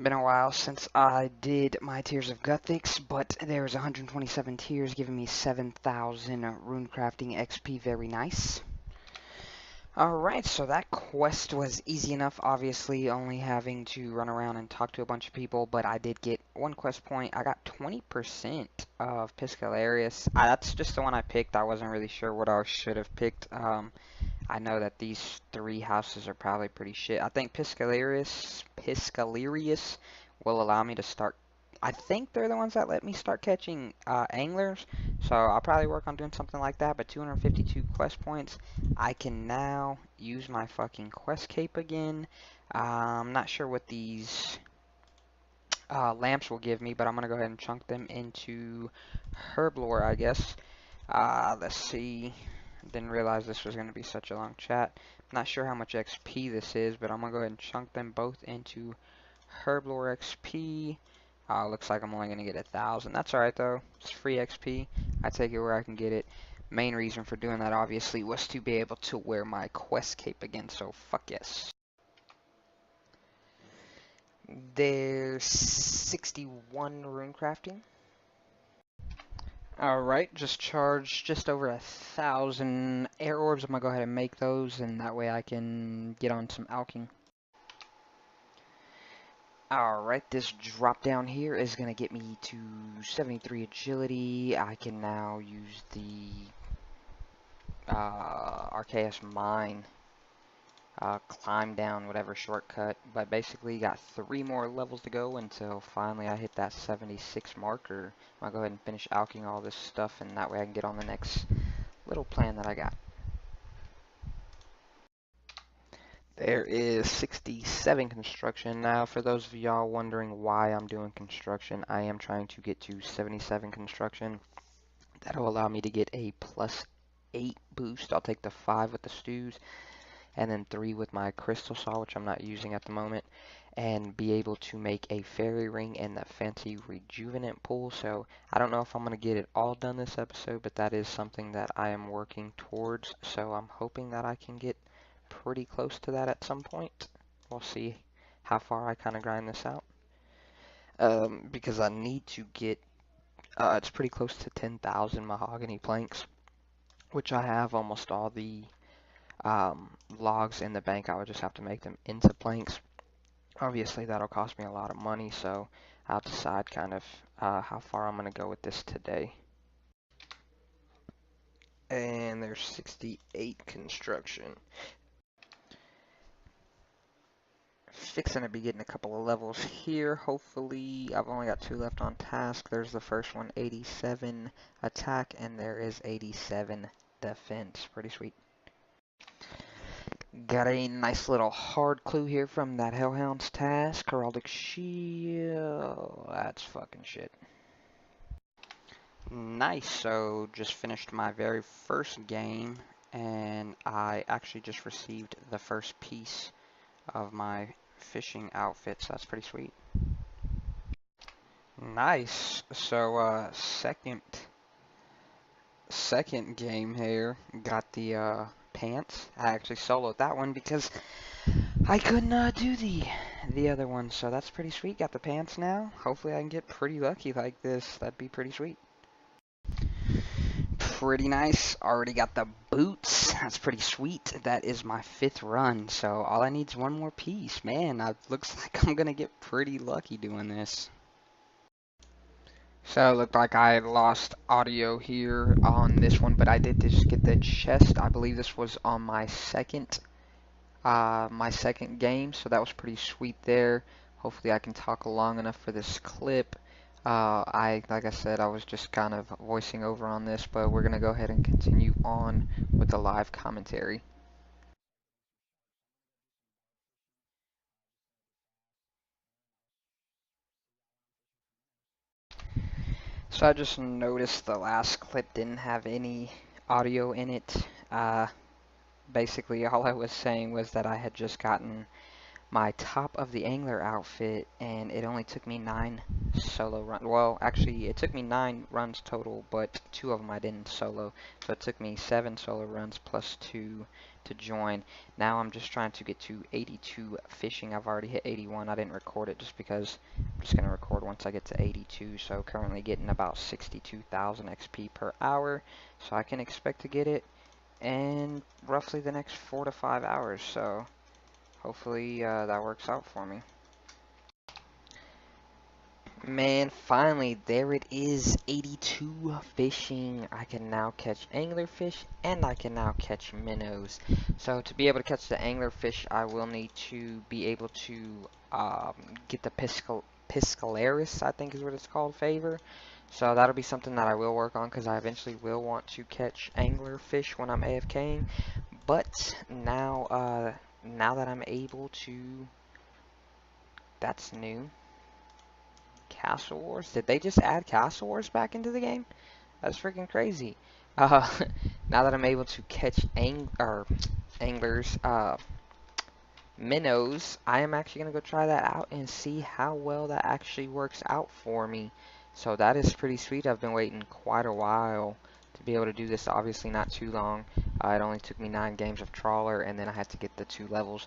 Been a while since I did my Tears of Guthix, but there's 127 tiers giving me 7,000 runecrafting XP. Very nice. Alright, so that quest was easy enough, obviously only having to run around and talk to a bunch of people, but I did get one quest point. I got 20% of Piscalarius. That's just the one I picked. I wasn't really sure what I should have picked. I know that these three houses are probably pretty shit. I think Piscalarius will allow me to start. I think they're the ones that let me start catching anglers. So I'll probably work on doing something like that. But 252 quest points. I can now use my fucking quest cape again. I'm not sure what these lamps will give me, but I'm going to go ahead and chunk them into herblore, I guess. Let's see. Didn't realize this was going to be such a long chat. Not sure how much XP this is, but I'm going to go ahead and chunk them both into herblore XP. Looks like I'm only going to get 1,000. That's alright though. It's free XP. I take it where I can get it. Main reason for doing that obviously was to be able to wear my quest cape again, so fuck yes. There's 61 rune crafting. Alright, just charged just over 1,000 air orbs. I'm gonna go ahead and make those, and that way I can get on some alching. Alright, this drop down here is gonna get me to 73 agility. I can now use the Archaeus mine, climb down whatever shortcut, but basically got 3 more levels to go until finally I hit that 76 marker. I'll go ahead and finish alching all this stuff, and that way I can get on the next little plan that I got. There is 67 construction. Now, for those of y'all wondering why I'm doing construction, I am trying to get to 77 construction. That'll allow me to get a +8 boost. I'll take the 5 with the stews, and then 3 with my crystal saw, which I'm not using at the moment, and be able to make a fairy ring and the fancy rejuvenant pool. So I don't know if I'm going to get it all done this episode, but that is something that I am working towards. So I'm hoping that I can get pretty close to that at some point. We'll see how far I kind of grind this out. Because I need to get, it's pretty close to 10,000 mahogany planks, which I have almost all the logs in the bank. I would just have to make them into planks. Obviously that'll cost me a lot of money, so I'll decide kind of how far I'm going to go with this today. And there's 68 construction. Fixing to be getting a couple of levels here. Hopefully, I've only got 2 left on task. There's the first one, 87 attack, and there is 87 defense. Pretty sweet. Got a nice little hard clue here from that Hellhound's task. Heraldic Shield. That's fucking shit. Nice. So, just finished my very first game, and I actually just received the first piece of my fishing outfit, so that's pretty sweet. Nice. So second game here, got the pants. I actually soloed that one because I could not do the other one, so that's pretty sweet. Got the pants now. Hopefully I can get pretty lucky like this. That'd be pretty sweet. Pretty nice. Already got the boots. That's pretty sweet. That is my 5th run, so all I need is one more piece. Man, it looks like I'm gonna get pretty lucky doing this. So it looked like I lost audio here on this one, but I did just get the chest. I believe this was on my second game, so that was pretty sweet there. Hopefully I can talk long enough for this clip. Like I said, I was just kind of voicing over on this, but we're gonna go ahead and continue on with the live commentary. So I just noticed the last clip didn't have any audio in it. Basically all I was saying was that I had just gotten my top of the angler outfit, and it only took me 9 solo runs. Well, actually, it took me 9 runs total, but 2 of them I didn't solo. So it took me 7 solo runs plus 2 to join. Now I'm just trying to get to 82 fishing. I've already hit 81. I didn't record it just because I'm just going to record once I get to 82. So currently getting about 62,000 XP per hour. So I can expect to get it in roughly the next 4 to 5 hours. So hopefully that works out for me. Man, finally, there it is, 82 fishing. I can now catch anglerfish, and I can now catch minnows. So to be able to catch the anglerfish, I will need to be able to get the Piscalaris, I think is what it's called, favor. So that'll be something that I will work on, because I eventually will want to catch anglerfish when I'm AFKing. But now that I'm able to, that's new. Castle Wars? Did they just add Castle Wars back into the game? That's freaking crazy. Uh, now that I'm able to catch anglers, minnows, I am actually going to go try that out and see how well that actually works out for me. So that is pretty sweet. I've been waiting quite a while to be able to do this. Obviously not too long. It only took me 9 games of trawler, and then I had to get the 2 levels.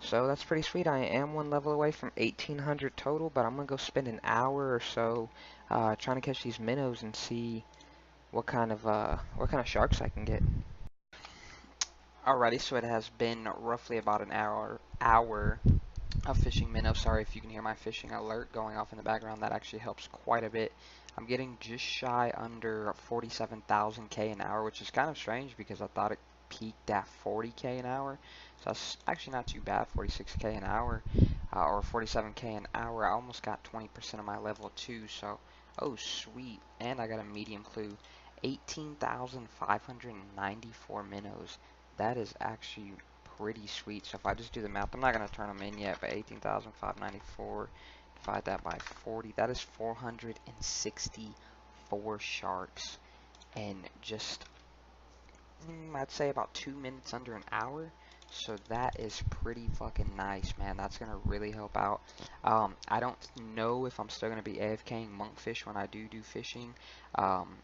So that's pretty sweet. I am 1 level away from 1800 total, but I'm going to go spend an hour or so trying to catch these minnows and see what kind of sharks I can get. Alrighty, so it has been roughly about an hour of fishing minnows. Sorry if you can hear my fishing alert going off in the background. That actually helps quite a bit. I'm getting just shy under 47,000k an hour, which is kind of strange because I thought it peaked at 40k an hour. So that's actually not too bad, 46k an hour, or 47k an hour. I almost got 20% of my level 2, so, oh sweet. And I got a medium clue. 18,594 minnows. That is actually pretty sweet. So if I just do the math, I'm not going to turn them in yet, but 18,594, divide that by 40, that is 464 sharks in just, I'd say about 2 minutes, under an hour. So that is pretty fucking nice, man. That's going to really help out. I don't know if I'm still going to be AFKing monkfish when I do fishing.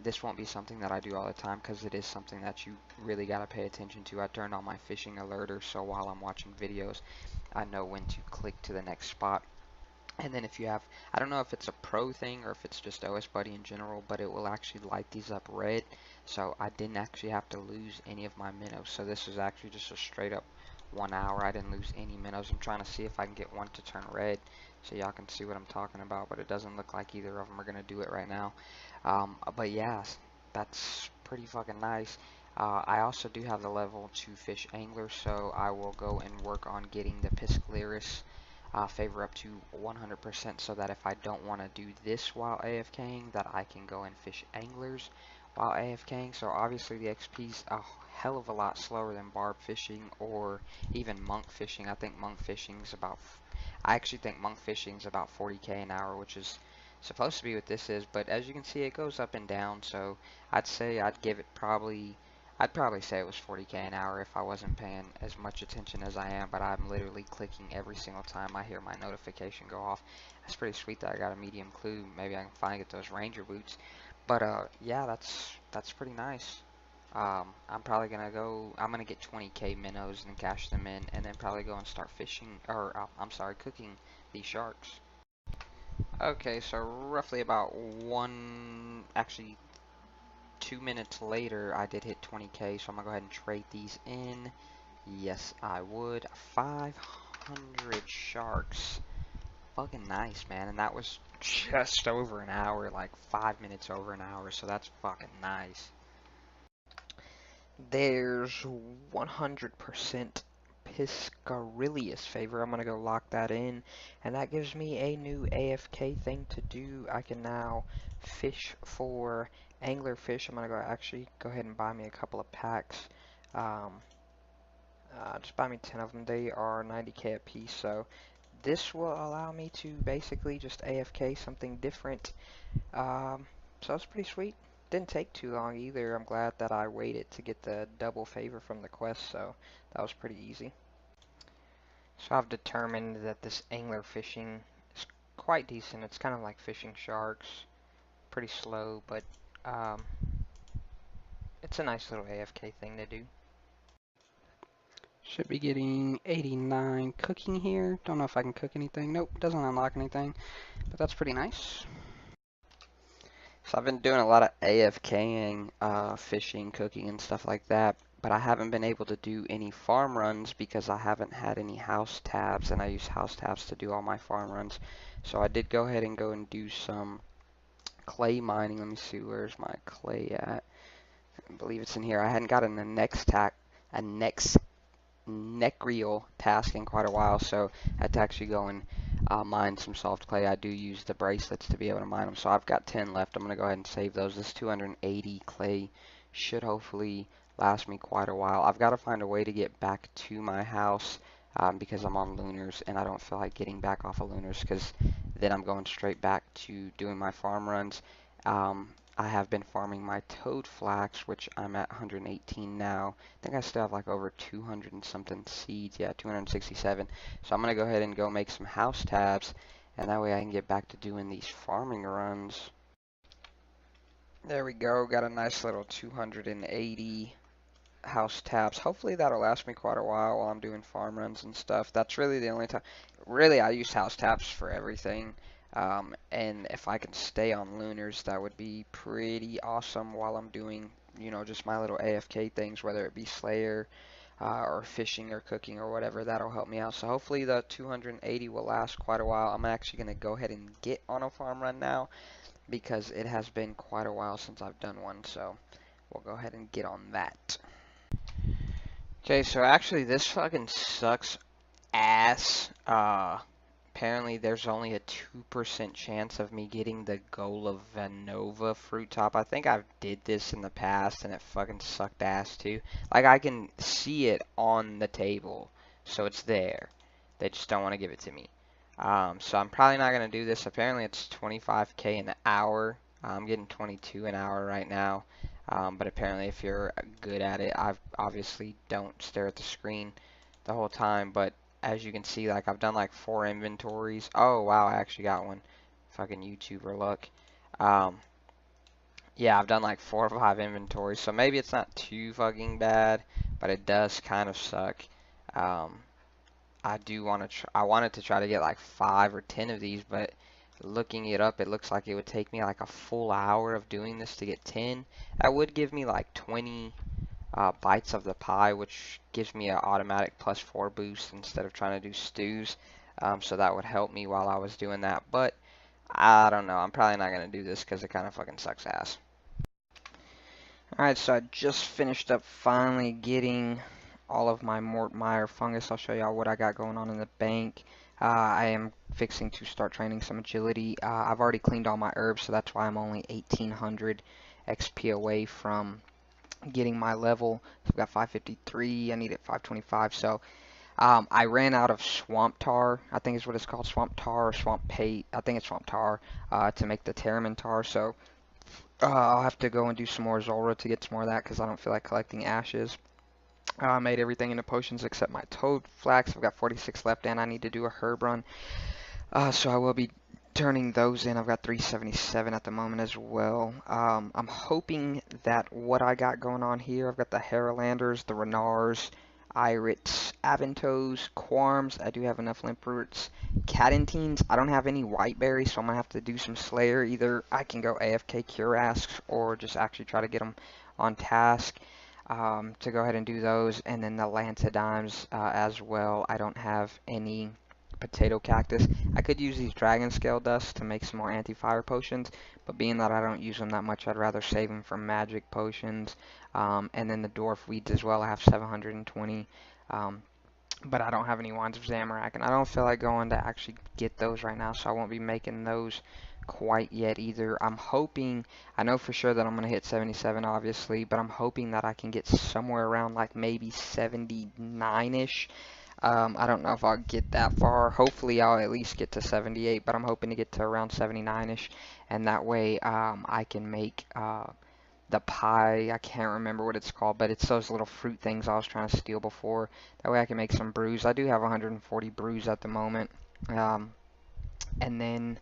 This won't be something that I do all the time because it is something that you really got to pay attention to. I turned on my fishing alerter, so while I'm watching videos, I know when to click to the next spot. And then if you have, I don't know if it's a pro thing or if it's just OS Buddy in general, but it will actually light these up red. So I didn't actually have to lose any of my minnows. So this is actually just a straight up 1 hour. I didn't lose any minnows. I'm trying to see if I can get one to turn red so y'all can see what I'm talking about, but it doesn't look like either of them are going to do it right now. But yeah, that's pretty fucking nice. I also do have the level 2 fish angler, so I will go and work on getting the Piscalaris favor up to 100% so that if I don't want to do this while AFKing, that I can go and fish anglers while AFKing. So obviously the XP's a hell of a lot slower than barb fishing or even monk fishing. I think monk fishing is about, I actually think monk fishing is about 40k an hour, which is supposed to be what this is, but as you can see it goes up and down, so I'd say I'd give it probably, I'd probably say it was 40k an hour if I wasn't paying as much attention as I am, but I'm literally clicking every single time I hear my notification go off. It's pretty sweet that I got a medium clue. Maybe I can finally get those ranger boots. But yeah, that's pretty nice. I'm probably gonna go, I'm gonna get 20k minnows and cash them in, and then probably go and start fishing, or I'm sorry, cooking these sharks. Okay, so roughly about actually 2 minutes later, I did hit 20k, so I'm gonna go ahead and trade these in. Yes, I would. 500 sharks. Fucking nice, man. And that was just over an hour, like 5 minutes over an hour, so that's fucking nice. There's 100% Piscarius favor. I'm gonna go lock that in, and that gives me a new AFK thing to do. I can now fish for anglerfish. I'm gonna go actually go ahead and buy me a couple of packs. Just buy me 10 of them. They are 90k a piece, so this will allow me to basically just AFK something different. So that's pretty sweet. Didn't take too long either. I'm glad that I waited to get the double favor from the quest, so that was pretty easy. So I've determined that this angler fishing is quite decent. It's kind of like fishing sharks. Pretty slow, but um, it's a nice little AFK thing to do. Should be getting 89 cooking here. Don't know if I can cook anything. Nope, doesn't unlock anything, but that's pretty nice. So I've been doing a lot of AFKing, fishing, cooking, and stuff like that, but I haven't been able to do any farm runs because I haven't had any house tabs, and I use house tabs to do all my farm runs. So I did go ahead and go and do some clay mining. Let me see, where's my clay at? I believe it's in here. I hadn't gotten a next necrial task in quite a while, so I had to actually go and mine some soft clay. I do use the bracelets to be able to mine them, so I've got 10 left. I'm going to go ahead and save those. This 280 clay should hopefully last me quite a while. I've got to find a way to get back to my house because I'm on Lunars, and I don't feel like getting back off of Lunars because then I'm going straight back to doing my farm runs. I have been farming my toad flax, which I'm at 118 now. I think I still have like over 200 and something seeds. Yeah, 267. So I'm going to go ahead and go make some house tabs, and that way I can get back to doing these farming runs. There we go. Got a nice little 280 house tabs. Hopefully that'll last me quite a while I'm doing farm runs and stuff. That's really the only time. Really, I use house tabs for everything. And if I can stay on Lunars, that would be pretty awesome while I'm doing, you know, just my little AFK things, whether it be Slayer or fishing or cooking or whatever. That'll help me out. So hopefully the 280 will last quite a while. I'm actually going to go ahead and get on a farm run now because it has been quite a while since I've done one. So we'll go ahead and get on that. Okay, so actually this fucking sucks ass. Apparently there's only a 2% chance of me getting the Gola Vanova fruit top. I think I've did this in the past and it fucking sucked ass too. Like I can see it on the table, so it's there. They just don't want to give it to me. So I'm probably not going to do this. Apparently it's 25k an hour. I'm getting 22 an hour right now. But apparently if you're good at it, I obviously don't stare at the screen the whole time, but as you can see, like I've done like 4 inventories. Oh wow, I actually got one. Fucking YouTuber luck. Yeah, I've done like 4 or 5 inventories, so maybe it's not too fucking bad, but it does kind of suck. I do want to I wanted to try to get like 5 or 10 of these, but looking it up, it looks like it would take me like a full hour of doing this to get 10. That would give me like 20 bites of the pie, which gives me an automatic +4 boost instead of trying to do stews. So that would help me while I was doing that, but I don't know. I'm probably not going to do this because it kind of fucking sucks ass. Alright, so I just finished up finally getting all of my Mort Meyer fungus. I'll show y'all what I got going on in the bank. I am fixing to start training some agility. I've already cleaned all my herbs, so that's why I'm only 1800 XP away from getting my level. So I've got 553. I need it 525. So I ran out of swamp tar. I think is what it's called, swamp tar or swamp paste. I think it's swamp tar to make the Terramin tar. So I'll have to go and do some more Zora to get some more of that because I don't feel like collecting ashes. I made everything into potions except my toad flax. I've got 46 left and I need to do a herb run. So I will be turning those in. I've got 377 at the moment as well. I'm hoping that what I got going on here, I've got the Haralanders, the Renars, Irits, Aventos, Quarms. I do have enough Limproots. Cadentines. I don't have any Whiteberries, so I'm going to have to do some Slayer. Either I can go AFK Cure Asks or just actually try to get them on task. To go ahead and do those, and then the Lantodimes as well. I don't have any potato cactus. I could use these dragon scale dusts to make some more anti-fire potions, but being that I don't use them that much, I'd rather save them for magic potions. And then the dwarf weeds as well. I have 720, but I don't have any wands of Zamorak, and I don't feel like going to actually get those right now, so I won't be making those quite yet either. I'm hoping, I know for sure that I'm going to hit 77 obviously, but I'm hoping that I can get somewhere around like maybe 79ish. I don't know if I'll get that far. Hopefully I'll at least get to 78, but I'm hoping to get to around 79ish, and that way I can make the pie. I can't remember what it's called, but it's those little fruit things I was trying to steal before. That way I can make some brews. I do have 140 brews at the moment, and then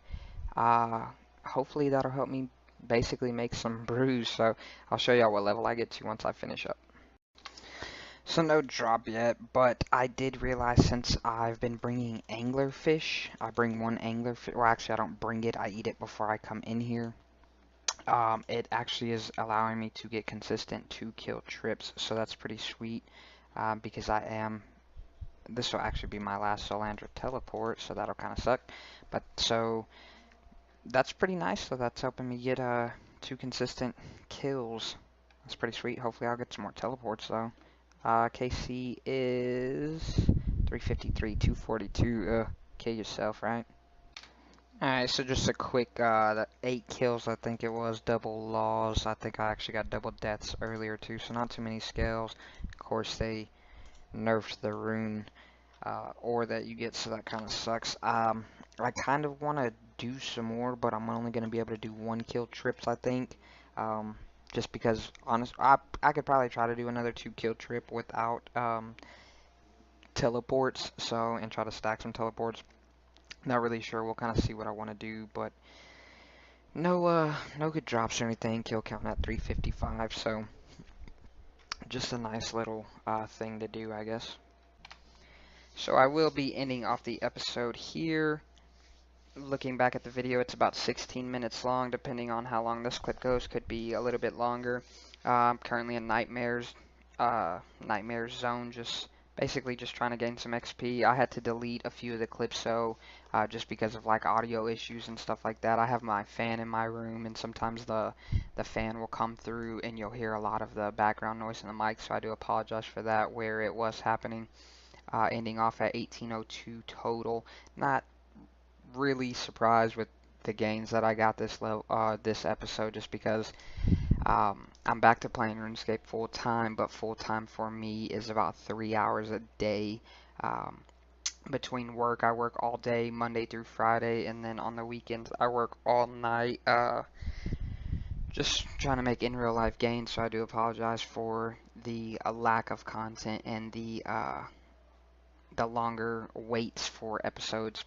hopefully that'll help me basically make some brews. So I'll show y'all what level I get to once I finish up. So no drop yet, but I did realize since I've been bringing anglerfish, I bring one anglerfish, well actually I don't bring it, I eat it before I come in here. It actually is allowing me to get consistent 2 kill trips, so that's pretty sweet, because this will actually be my last Solandra teleport, so that'll kind of suck, but so that's pretty nice, so that's helping me get 2 consistent kills. That's pretty sweet. Hopefully I'll get some more teleports though. KC is 353, 242. Kill yourself, right? Alright, so just a quick, 8 kills I think it was, double laws. I think I actually got double deaths earlier too, so not too many scales. Of course they nerfed the rune ore that you get, so that kind of sucks. I kind of want to do some more, but I'm only going to be able to do 1 kill trips, I think. Just because, honest, I could probably try to do another 2 kill trip without teleports, so, and try to stack some teleports. Not really sure. We'll kind of see what I want to do, but no good drops or anything. Kill count at 355, so just a nice little thing to do, I guess. So I will be ending off the episode here. Looking back at the video, it's about 16 minutes long, depending on how long this clip goes. Could be a little bit longer. I'm currently in Nightmares zone, basically just trying to gain some XP. I had to delete a few of the clips, so just because of like audio issues and stuff like that. I have my fan in my room, and sometimes the fan will come through, and you'll hear a lot of the background noise in the mic. So I do apologize for that. Where it was happening, ending off at 1802 total. Not really surprised with the gains that I got this episode, just because I'm back to playing RuneScape full time, but full time for me is about 3 hours a day. Between work, I work all day Monday through Friday, and then on the weekends I work all night. Just trying to make in real life gains, so I do apologize for the lack of content and the longer waits for episodes.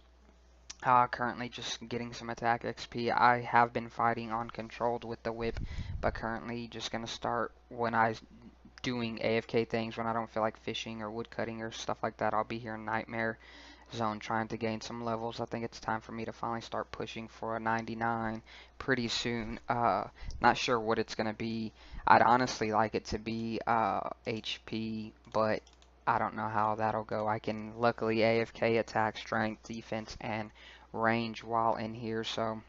Currently just getting some attack XP. I have been fighting on controlled with the whip, but currently just gonna start when I doing AFK things, when I don't feel like fishing or wood cutting or stuff like that. I'll be here in Nightmare Zone trying to gain some levels. I think it's time for me to finally start pushing for a 99 pretty soon. Not sure what it's gonna be. I'd honestly like it to be HP, but I don't know how that'll go. I can luckily AFK attack, strength, defense, and range while in here, so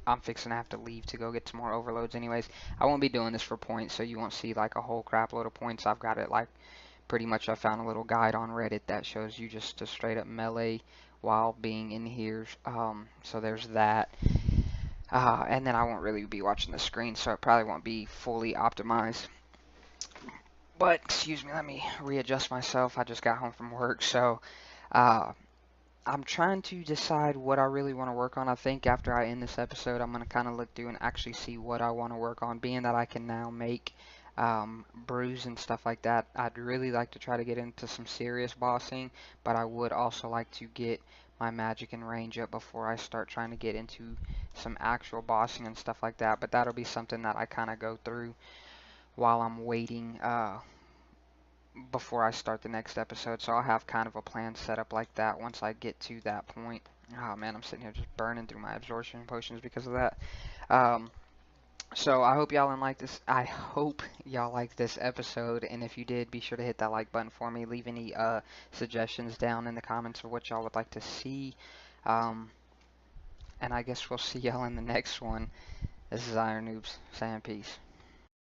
I'm fixing to have to leave to go get some more overloads anyways. I won't be doing this for points, so you won't see like a whole crap load of points. I've got it like pretty much. I found a little guide on Reddit that shows you just to straight up melee while being in here, so there's that. And then I won't really be watching the screen, so it probably won't be fully optimized. But, excuse me, let me readjust myself. I just got home from work, so I'm trying to decide what I really want to work on. I think after I end this episode, I'm going to kind of look through and actually see what I want to work on. Being that I can now make brews and stuff like that, I'd really like to try to get into some serious bossing, but I would also like to get my magic and range up before I start trying to get into some actual bossing and stuff like that. But that'll be something that I kind of go through while I'm waiting before I start the next episode, so I'll have kind of a plan set up like that once I get to that point. Oh man, I'm sitting here just burning through my absorption potions because of that. So I hope y'all like this. I hope y'all like this episode, and if you did, be sure to hit that like button for me. Leave any suggestions down in the comments of what y'all would like to see. And I guess we'll see y'all in the next one. This is Iron Noobs saying peace.